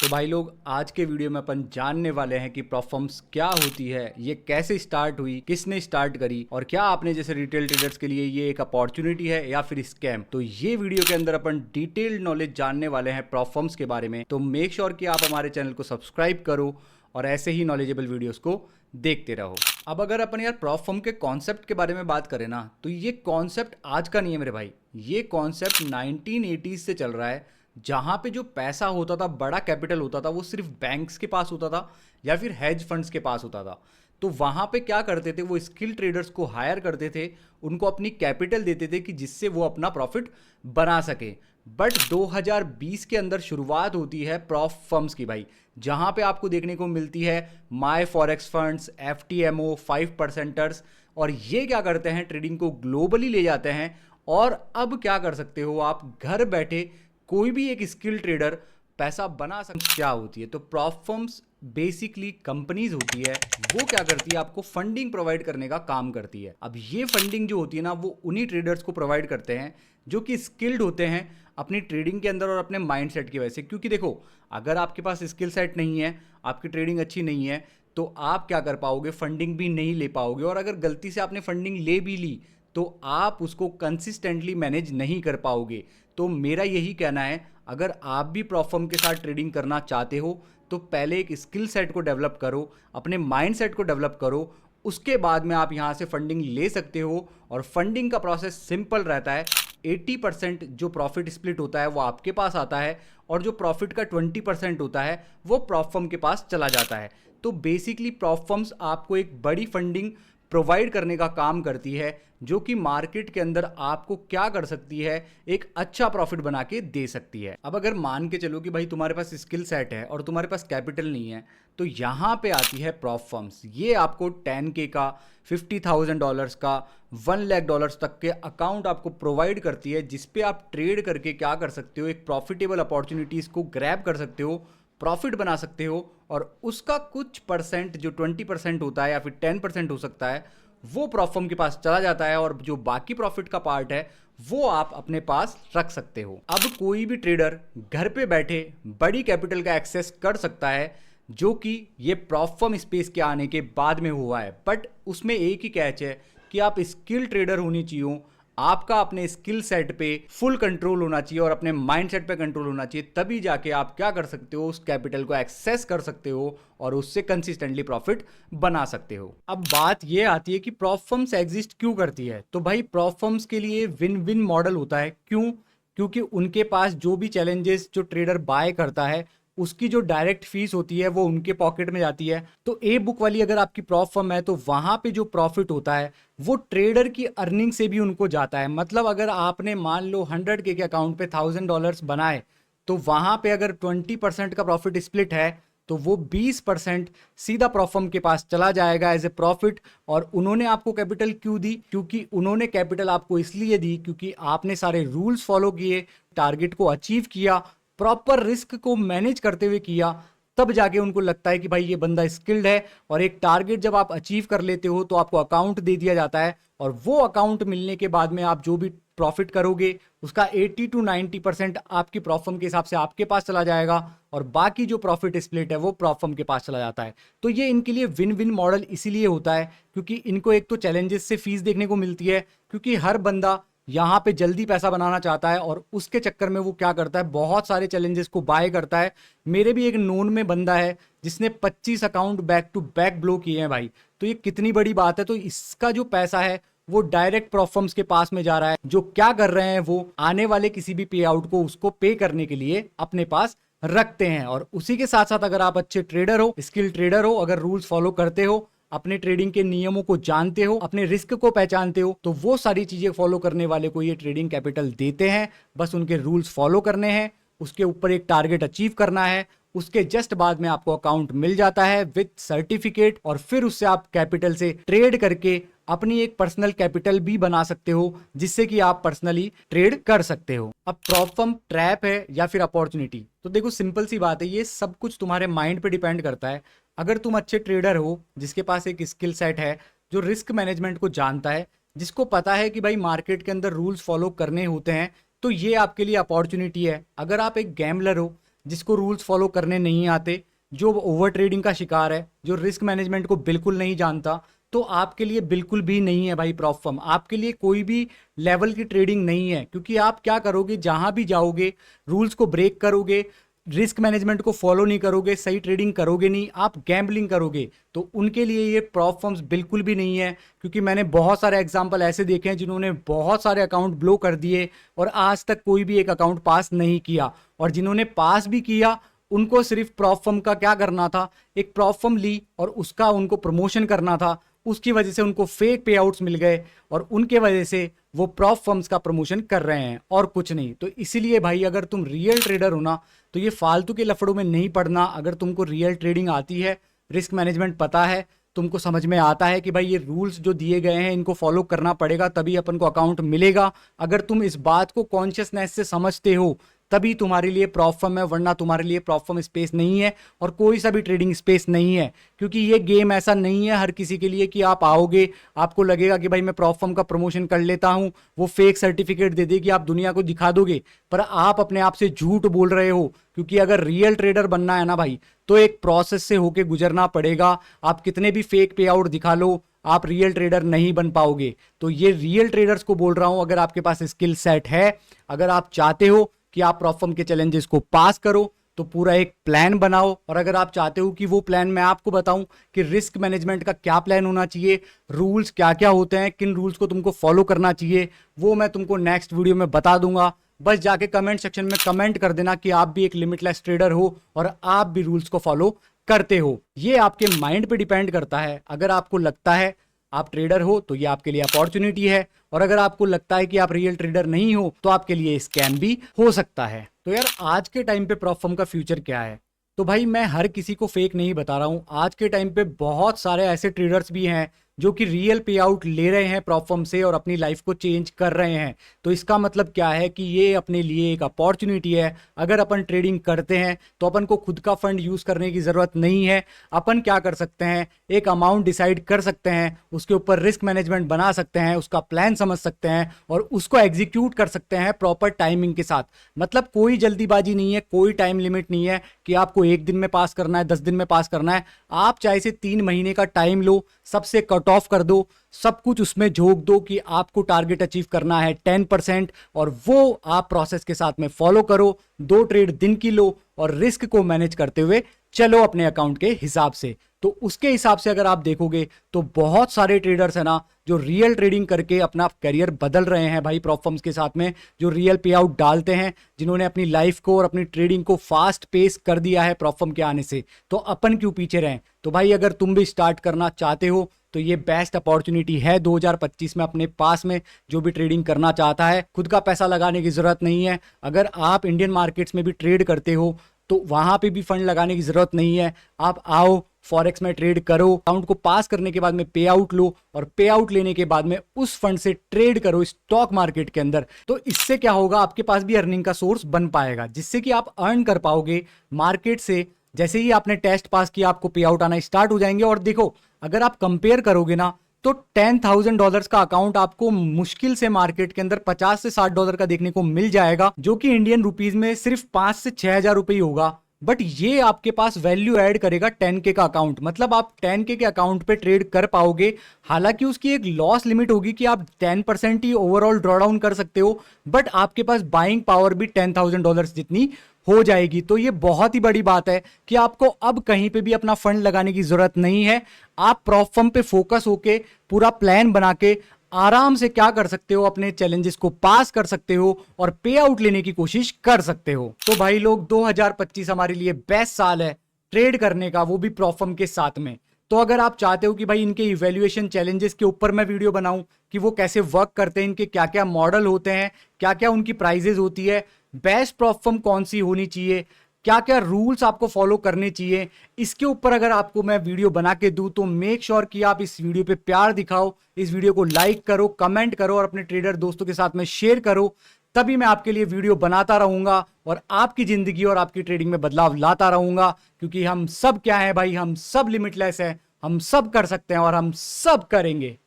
तो भाई लोग, आज के वीडियो में अपन जानने वाले हैं कि प्रॉफर्म्स क्या होती है, ये कैसे स्टार्ट हुई, किसने स्टार्ट करी और क्या आपने जैसे रिटेल ट्रेडर्स के लिए ये एक अपॉर्चुनिटी है या फिर स्कैम। तो ये वीडियो के अंदर अपन डिटेल्ड नॉलेज जानने वाले हैं प्रॉफर्म्स के बारे में। तो मेक श्योर कि आप हमारे चैनल को सब्सक्राइब करो और ऐसे ही नॉलेजेबल वीडियोस को देखते रहो। अब अगर अपन यार प्रॉफर्म के कॉन्सेप्ट के बारे में बात करें ना, तो ये कॉन्सेप्ट आज का नहीं है मेरे भाई। ये कॉन्सेप्ट 1980s से चल रहा है, जहां पे जो पैसा होता था, बड़ा कैपिटल होता था, वो सिर्फ बैंक्स के पास होता था या फिर हेज फंड्स के पास होता था। तो वहां पे क्या करते थे, वो स्किल ट्रेडर्स को हायर करते थे, उनको अपनी कैपिटल देते थे कि जिससे वो अपना प्रॉफिट बना सके। बट 2020 के अंदर शुरुआत होती है प्रॉफ फर्म्स की भाई, जहां पे आपको देखने को मिलती है माई फॉरेक्स फंड्स, FTMO, 5%ers। और ये क्या करते हैं, ट्रेडिंग को ग्लोबली ले जाते हैं। और अब क्या कर सकते हो, आप घर बैठे कोई भी एक स्किल ट्रेडर पैसा बना सकते। क्या होती है, तो प्रॉफ फर्म्स बेसिकली कंपनीज होती है, वो क्या करती है, आपको फंडिंग प्रोवाइड करने का काम करती है। अब ये फंडिंग जो होती है ना, वो उन्हीं ट्रेडर्स को प्रोवाइड करते हैं जो कि स्किल्ड होते हैं अपनी ट्रेडिंग के अंदर और अपने माइंडसेट की वजह से। क्योंकि देखो, अगर आपके पास स्किल सेट नहीं है, आपकी ट्रेडिंग अच्छी नहीं है, तो आप क्या कर पाओगे, फंडिंग भी नहीं ले पाओगे। और अगर गलती से आपने फंडिंग ले भी ली तो आप उसको कंसिस्टेंटली मैनेज नहीं कर पाओगे। तो मेरा यही कहना है, अगर आप भी प्रॉफर्म के साथ ट्रेडिंग करना चाहते हो तो पहले एक स्किल सेट को डेवलप करो, अपने माइंड सेट को डेवलप करो, उसके बाद में आप यहाँ से फंडिंग ले सकते हो। और फंडिंग का प्रोसेस सिंपल रहता है। 80% जो प्रॉफिट स्प्लिट होता है वो आपके पास आता है, और जो प्रॉफिट का 20% होता है वो प्रॉफर्म के पास चला जाता है। तो बेसिकली प्रॉफर्म्स आपको एक बड़ी फंडिंग प्रोवाइड करने का काम करती है, जो कि मार्केट के अंदर आपको क्या कर सकती है, एक अच्छा प्रॉफिट बना के दे सकती है। अब अगर मान के चलो कि भाई तुम्हारे पास स्किल सेट है और तुम्हारे पास कैपिटल नहीं है, तो यहाँ पे आती है प्रॉफ फर्म्स। ये आपको 10K का, $50,000 का, $1 लाख तक के अकाउंट आपको प्रोवाइड करती है, जिसपे आप ट्रेड करके क्या कर सकते हो, एक प्रॉफिटेबल अपॉर्चुनिटीज को ग्रैब कर सकते हो, प्रॉफिट बना सकते हो। और उसका कुछ परसेंट, जो 20% होता है या फिर 10% हो सकता है, वो प्रॉफर्म के पास चला जाता है, और जो बाकी प्रॉफिट का पार्ट है वो आप अपने पास रख सकते हो। अब कोई भी ट्रेडर घर पे बैठे बड़ी कैपिटल का एक्सेस कर सकता है, जो कि ये प्रॉफर्म स्पेस के आने के बाद में हुआ है। बट उसमें एक ही कैच है कि आप स्किल ट्रेडर होनी चाहिए, आपका अपने स्किल सेट पे फुल कंट्रोल होना चाहिए और अपने माइंड सेट पे कंट्रोल होना चाहिए। तभी जाके आप क्या कर सकते हो, उस कैपिटल को एक्सेस कर सकते हो और उससे कंसिस्टेंटली प्रॉफिट बना सकते हो। अब बात ये आती है कि प्रॉफर्म्स एग्जिस्ट क्यों करती है। तो भाई प्रॉफर्म्स के लिए विन विन मॉडल होता है। क्यों? क्योंकि उनके पास जो भी चैलेंजेस जो ट्रेडर बाय करता है, उसकी जो डायरेक्ट फीस होती है वो उनके पॉकेट में जाती है। तो ए बुक वाली अगर आपकी प्रॉफ फर्म है, तो वहां पे जो प्रॉफिट होता है वो ट्रेडर की अर्निंग से भी उनको जाता है। मतलब अगर आपने मान लो 100K के अकाउंट पे $1,000 बनाए, तो वहां पे अगर 20% का प्रॉफिट स्प्लिट है, तो वो 20% सीधा प्रॉफर्म के पास चला जाएगा एज ए प्रॉफिट। और उन्होंने आपको कैपिटल क्यों दी? क्योंकि उन्होंने कैपिटल आपको इसलिए दी क्योंकि आपने सारे रूल्स फॉलो किए, टारगेट को अचीव किया, प्रॉपर रिस्क को मैनेज करते हुए किया। तब जाके उनको लगता है कि भाई ये बंदा स्किल्ड है। और एक टारगेट जब आप अचीव कर लेते हो तो आपको अकाउंट दे दिया जाता है, और वो अकाउंट मिलने के बाद में आप जो भी प्रॉफिट करोगे उसका 80 to 90% आपकी प्रॉफर्म के हिसाब से आपके पास चला जाएगा, और बाकी जो प्रॉफिट स्प्लिट है वो प्रॉफर्म के पास चला जाता है। तो ये इनके लिए विन विन मॉडल इसीलिए होता है क्योंकि इनको एक तो चैलेंजेस से फीस देखने को मिलती है, क्योंकि हर बंदा यहाँ पे जल्दी पैसा बनाना चाहता है, और उसके चक्कर में वो क्या करता है, बहुत सारे चैलेंजेस को बाय करता है। मेरे भी एक नोन में बंदा है जिसने 25 account back to back blow किए हैं भाई। तो ये कितनी बड़ी बात है। तो इसका जो पैसा है वो डायरेक्ट प्रॉफर्म्स के पास में जा रहा है, जो क्या कर रहे हैं, वो आने वाले किसी भी पे आउट को उसको पे करने के लिए अपने पास रखते हैं। और उसी के साथ साथ अगर आप अच्छे ट्रेडर हो, स्किल ट्रेडर हो, अगर रूल्स फॉलो करते हो, अपने ट्रेडिंग के नियमों को जानते हो, अपने रिस्क को पहचानते हो, तो वो सारी चीजें फॉलो करने वाले को ये ट्रेडिंग कैपिटल देते हैं। बस उनके रूल्स फॉलो करने हैं, उसके ऊपर एक टारगेट अचीव करना है, उसके जस्ट बाद में आपको अकाउंट मिल जाता है विद सर्टिफिकेट, और फिर उससे आप कैपिटल से ट्रेड करके अपनी एक पर्सनल कैपिटल भी बना सकते हो, जिससे कि आप पर्सनली ट्रेड कर सकते हो। अब प्रॉफर्म ट्रैप है या फिर अपॉर्चुनिटी, तो देखो सिंपल सी बात है, ये सब कुछ तुम्हारे माइंड पे डिपेंड करता है। अगर तुम अच्छे ट्रेडर हो, जिसके पास एक स्किल सेट है, जो रिस्क मैनेजमेंट को जानता है, जिसको पता है कि भाई मार्केट के अंदर रूल्स फॉलो करने होते हैं, तो ये आपके लिए अपॉर्चुनिटी है। अगर आप एक गैम्बलर हो, जिसको रूल्स फॉलो करने नहीं आते, जो ओवर ट्रेडिंग का शिकार है, जो रिस्क मैनेजमेंट को बिल्कुल नहीं जानता, तो आपके लिए बिल्कुल भी नहीं है भाई प्रॉप फर्म। आपके लिए कोई भी लेवल की ट्रेडिंग नहीं है, क्योंकि आप क्या करोगे, जहां भी जाओगे रूल्स को ब्रेक करोगे, रिस्क मैनेजमेंट को फॉलो नहीं करोगे, सही ट्रेडिंग करोगे नहीं, आप गैम्बलिंग करोगे। तो उनके लिए ये प्रॉप फर्म्स बिल्कुल भी नहीं है, क्योंकि मैंने बहुत सारे एग्जांपल ऐसे देखे हैं जिन्होंने बहुत सारे अकाउंट ब्लो कर दिए और आज तक कोई भी एक अकाउंट पास नहीं किया। और जिन्होंने पास भी किया उनको सिर्फ प्रॉप फर्म का क्या करना था, एक प्रॉप फर्म ली और उसका उनको प्रमोशन करना था, उसकी वजह से उनको फेक पे आउट्स मिल गए और उनके वजह से वो प्रॉप फर्म्स का प्रमोशन कर रहे हैं और कुछ नहीं। तो इसीलिए भाई अगर तुम रियल ट्रेडर हो ना, तो ये फालतू के लफड़ों में नहीं पड़ना। अगर तुमको रियल ट्रेडिंग आती है, रिस्क मैनेजमेंट पता है, तुमको समझ में आता है कि भाई ये रूल्स जो दिए गए हैं इनको फॉलो करना पड़ेगा, तभी अपन को अकाउंट मिलेगा। अगर तुम इस बात को कॉन्शियसनेस से समझते हो तभी तुम्हारे लिए प्रॉप फर्म है, वरना तुम्हारे लिए प्रॉप फर्म स्पेस नहीं है और कोई सा भी ट्रेडिंग स्पेस नहीं है। क्योंकि ये गेम ऐसा नहीं है हर किसी के लिए कि आप आओगे, आपको लगेगा कि भाई मैं प्रॉप फर्म का प्रमोशन कर लेता हूं, वो फेक सर्टिफिकेट दे देगी, आप दुनिया को दिखा दोगे, पर आप अपने आप से झूठ बोल रहे हो। क्योंकि अगर रियल ट्रेडर बनना है ना भाई, तो एक प्रोसेस से होके गुजरना पड़ेगा। आप कितने भी फेक पे आउट दिखा लो, आप रियल ट्रेडर नहीं बन पाओगे। तो ये रियल ट्रेडर्स को बोल रहा हूं, अगर आपके पास स्किल सेट है, अगर आप चाहते हो कि आप प्रॉप फर्म के चैलेंजेस को पास करो, तो पूरा एक प्लान बनाओ। और अगर आप चाहते हो कि वो प्लान मैं आपको बताऊं कि रिस्क मैनेजमेंट का क्या प्लान होना चाहिए, रूल्स क्या क्या होते हैं, किन रूल्स को तुमको फॉलो करना चाहिए, वो मैं तुमको नेक्स्ट वीडियो में बता दूंगा। बस जाके कमेंट सेक्शन में कमेंट कर देना कि आप भी एक लिमिटलेस ट्रेडर हो और आप भी रूल्स को फॉलो करते हो। ये आपके माइंड पे डिपेंड करता है। अगर आपको लगता है आप ट्रेडर हो तो ये आपके लिए अपॉर्चुनिटी है, और अगर आपको लगता है कि आप रियल ट्रेडर नहीं हो तो आपके लिए स्कैम भी हो सकता है। तो यार आज के टाइम पे प्रॉप फर्म का फ्यूचर क्या है? तो भाई मैं हर किसी को फेक नहीं बता रहा हूं। आज के टाइम पे बहुत सारे ऐसे ट्रेडर्स भी हैं जो कि रियल पे आउट ले रहे हैं प्रॉप फर्म से और अपनी लाइफ को चेंज कर रहे हैं। तो इसका मतलब क्या है कि ये अपने लिए एक अपॉर्चुनिटी है। अगर अपन ट्रेडिंग करते हैं तो अपन को खुद का फंड यूज करने की जरूरत नहीं है। अपन क्या कर सकते हैं, एक अमाउंट डिसाइड कर सकते हैं, उसके ऊपर रिस्क मैनेजमेंट बना सकते हैं, उसका प्लान समझ सकते हैं और उसको एग्जीक्यूट कर सकते हैं प्रॉपर टाइमिंग के साथ। मतलब कोई जल्दीबाजी नहीं है, कोई टाइम लिमिट नहीं है कि आपको 1 दिन में पास करना है, 10 दिन में पास करना है। आप चाहे से 3 महीने का टाइम लो, सबसे कट ऑफ कर दो, सब कुछ उसमें झोंक दो कि आपको टारगेट अचीव करना है 10%, और वो आप प्रोसेस के साथ में फॉलो करो। 2 ट्रेड दिन की लो और रिस्क को मैनेज करते हुए चलो अपने अकाउंट के हिसाब से। तो उसके हिसाब से अगर आप देखोगे तो बहुत सारे ट्रेडर्स है ना जो रियल ट्रेडिंग करके अपना करियर बदल रहे हैं भाई प्रॉप फर्म्स के साथ में, जो रियल पे आउट डालते हैं, जिन्होंने अपनी लाइफ को और अपनी ट्रेडिंग को फास्ट पेस कर दिया है प्रॉप फर्म के आने से। तो अपन क्यों पीछे रहें? तो भाई अगर तुम भी स्टार्ट करना चाहते हो तो ये बेस्ट अपॉर्चुनिटी है 2025 में अपने पास में। जो भी ट्रेडिंग करना चाहता है, खुद का पैसा लगाने की जरूरत नहीं है। अगर आप इंडियन मार्केट्स में भी ट्रेड करते हो तो वहां पे भी फंड लगाने की जरूरत नहीं है। आप आओ फॉरेक्स में ट्रेड करो, अकाउंट को पास करने के बाद में पे आउट लो और पे आउट लेने के बाद में उस फंड से ट्रेड करो स्टॉक मार्केट के अंदर। तो इससे क्या होगा, आपके पास भी अर्निंग का सोर्स बन पाएगा, जिससे कि आप अर्न कर पाओगे मार्केट से। जैसे ही आपने टेस्ट पास किया आपको पे आउट आना स्टार्ट हो जाएंगे। और देखो अगर आप कंपेयर करोगे ना तो $10,000 का अकाउंट आपको मुश्किल से मार्केट के अंदर $50 से $60 का देखने को मिल जाएगा, जो कि इंडियन रुपीज में सिर्फ 5 से 6 हजार रुपए ही होगा। बट ये आपके पास वैल्यू ऐड करेगा 10K का अकाउंट। मतलब आप 10K के अकाउंट पे ट्रेड कर पाओगे। हालांकि उसकी एक लॉस लिमिट होगी कि आप 10% ही ओवरऑल ड्रॉ डाउन कर सकते हो, बट आपके पास बाइंग पावर भी $10,000 जितनी हो जाएगी। तो ये बहुत ही बड़ी बात है कि आपको अब कहीं पे भी अपना फंड लगाने की जरूरत नहीं है। आप प्रॉप फर्म पे फोकस होके पूरा प्लान बना के आराम से क्या कर सकते हो, अपने चैलेंजेस को पास कर सकते हो और पे आउट लेने की कोशिश कर सकते हो। तो भाई लोग 2025 हमारे लिए बेस्ट साल है ट्रेड करने का, वो भी प्रॉप फर्म के साथ में। तो अगर आप चाहते हो कि भाई इनके इवैल्यूएशन चैलेंजेस के ऊपर मैं वीडियो बनाऊं कि वो कैसे वर्क करते हैं, इनके क्या क्या मॉडल होते हैं, क्या क्या उनकी प्राइजेस होती है, बेस्ट प्रॉप फर्म कौन सी होनी चाहिए, क्या क्या रूल्स आपको फॉलो करने चाहिए, इसके ऊपर अगर आपको मैं वीडियो बना के दूं तो मेक श्योर कि आप इस वीडियो पे प्यार दिखाओ, इस वीडियो को लाइक करो, कमेंट करो और अपने ट्रेडर दोस्तों के साथ में शेयर करो। तभी मैं आपके लिए वीडियो बनाता रहूंगा और आपकी जिंदगी और आपकी ट्रेडिंग में बदलाव लाता रहूंगा। क्योंकि हम सब क्या है भाई, हम सब लिमिटलेस है, हम सब कर सकते हैं और हम सब करेंगे।